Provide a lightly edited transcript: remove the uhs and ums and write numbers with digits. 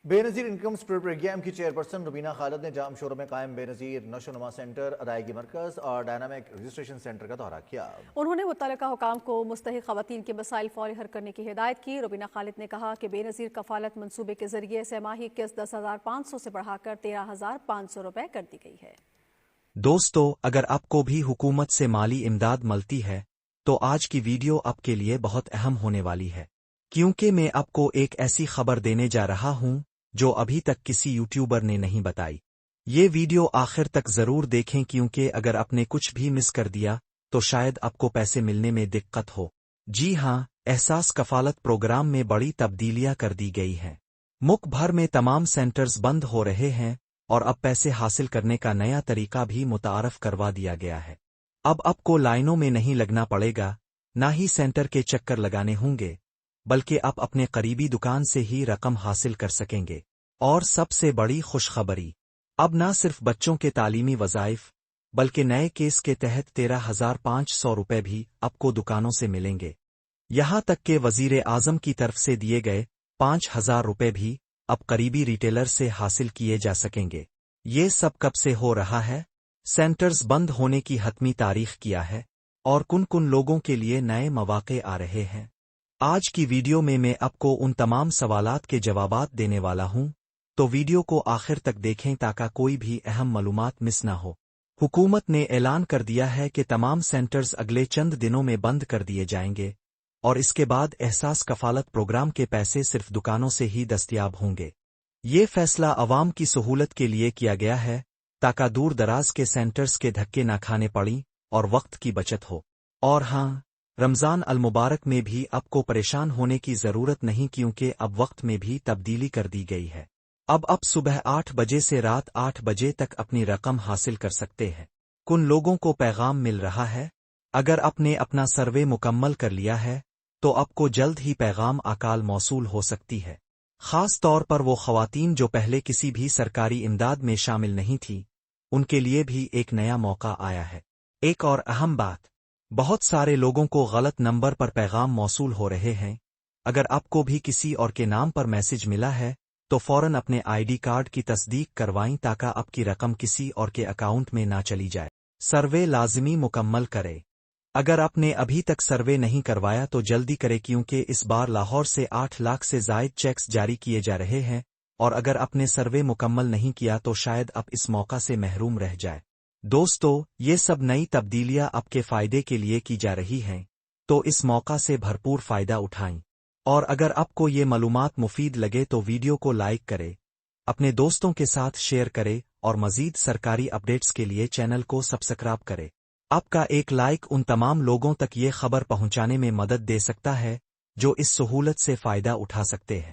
بے نظیر income spirit programme کی chairperson ربینہ خالد نے جام شوروں میں قائم بے نظیر نشو نما سینٹر، ادائیگی مرکز اور ڈائنامک رجسٹریشن سینٹر کا دورہ کیا۔ انہوں نے متعلقہ حکام کو مستحق خواتین کے مسائل فوری حل کرنے کی ہدایت کی۔ ربینہ خالد نے کہا کہ بے نظیر کفالت منصوبے کے ذریعے سہ ماہی قسط 10,500 سے بڑھا کر 13,500 روپے کر دی گئی ہے۔ دوستو، اگر آپ کو بھی حکومت سے مالی امداد ملتی ہے تو آج کی ویڈیو آپ کے لیے بہت اہم ہونے والی ہے، کیونکہ میں آپ کو ایک ایسی خبر دینے جا رہا ہوں جو ابھی تک کسی یوٹیوبر نے نہیں بتائی۔ یہ ویڈیو آخر تک ضرور دیکھیں، کیونکہ اگر آپ نے کچھ بھی مس کر دیا تو شاید آپ کو پیسے ملنے میں دقت ہو۔ جی ہاں، احساس کفالت پروگرام میں بڑی تبدیلیاں کر دی گئی ہیں۔ ملک بھر میں تمام سینٹرز بند ہو رہے ہیں اور اب پیسے حاصل کرنے کا نیا طریقہ بھی متعارف کروا دیا گیا ہے۔ اب آپ کو لائنوں میں نہیں لگنا پڑے گا، نہ ہی سینٹر کے چکر لگانے ہوں گے، بلکہ آپ اپنے قریبی دکان سے ہی رقم حاصل کر سکیں گے۔ اور سب سے بڑی خوشخبری، اب نہ صرف بچوں کے تعلیمی وظائف بلکہ نئے کیس کے تحت 13,500 روپے بھی آپ کو دکانوں سے ملیں گے۔ یہاں تک کہ وزیر اعظم کی طرف سے دیے گئے 5,000 روپے بھی اب قریبی ریٹیلر سے حاصل کیے جا سکیں گے۔ یہ سب کب سے ہو رہا ہے؟ سینٹرز بند ہونے کی حتمی تاریخ کیا ہے اور کن کن لوگوں کے لیے نئے مواقع آ رہے ہیں؟ آج کی ویڈیو میں آپ کو ان تمام سوالات کے جوابات دینے والا ہوں، تو ویڈیو کو آخر تک دیکھیں تاکہ کوئی بھی اہم معلومات مس نہ ہو۔ حکومت نے اعلان کر دیا ہے کہ تمام سینٹرز اگلے چند دنوں میں بند کر دیے جائیں گے، اور اس کے بعد احساس کفالت پروگرام کے پیسے صرف دکانوں سے ہی دستیاب ہوں گے۔ یہ فیصلہ عوام کی سہولت کے لیے کیا گیا ہے تاکہ دور دراز کے سینٹرز کے دھکے نہ کھانے پڑیں اور وقت کی بچت ہو۔ اور ہاں، رمضان المبارک میں بھی آپ کو پریشان ہونے کی ضرورت نہیں، کیونکہ اب وقت میں بھی تبدیلی کر دی گئی ہے۔ اب صبح 8 بجے سے رات 8 بجے تک اپنی رقم حاصل کر سکتے ہیں۔ کن لوگوں کو پیغام مل رہا ہے؟ اگر آپ نے اپنا سروے مکمل کر لیا ہے تو آپ کو جلد ہی پیغام اکال موصول ہو سکتی ہے، خاص طور پر وہ خواتین جو پہلے کسی بھی سرکاری امداد میں شامل نہیں تھی، ان کے لیے بھی ایک نیا موقع آیا ہے۔ ایک اور اہم بات، بہت سارے لوگوں کو غلط نمبر پر پیغام موصول ہو رہے ہیں۔ اگر آپ کو بھی کسی اور کے نام پر میسج ملا ہے تو فوراً اپنے ID کارڈ کی تصدیق کروائیں تاکہ آپ کی رقم کسی اور کے اکاؤنٹ میں نہ چلی جائے۔ سروے لازمی مکمل کرے۔ اگر آپ نے ابھی تک سروے نہیں کروایا تو جلدی کرے، کیونکہ اس بار لاہور سے 8 لاکھ سے زائد چیکس جاری کیے جا رہے ہیں، اور اگر آپ نے سروے مکمل نہیں کیا تو شاید آپ اس موقع سے محروم رہ جائے۔ دوستو، یہ سب نئی تبدیلیاں آپ کے فائدے کے لیے کی جا رہی ہیں، تو اس موقع سے بھرپور فائدہ اٹھائیں۔ اور اگر آپ کو یہ معلومات مفید لگے تو ویڈیو کو لائک کرے، اپنے دوستوں کے ساتھ شیئر کرے اور مزید سرکاری اپڈیٹس کے لیے چینل کو سبسکرائب کرے۔ آپ کا ایک لائک ان تمام لوگوں تک یہ خبر پہنچانے میں مدد دے سکتا ہے جو اس سہولت سے فائدہ اٹھا سکتے ہیں۔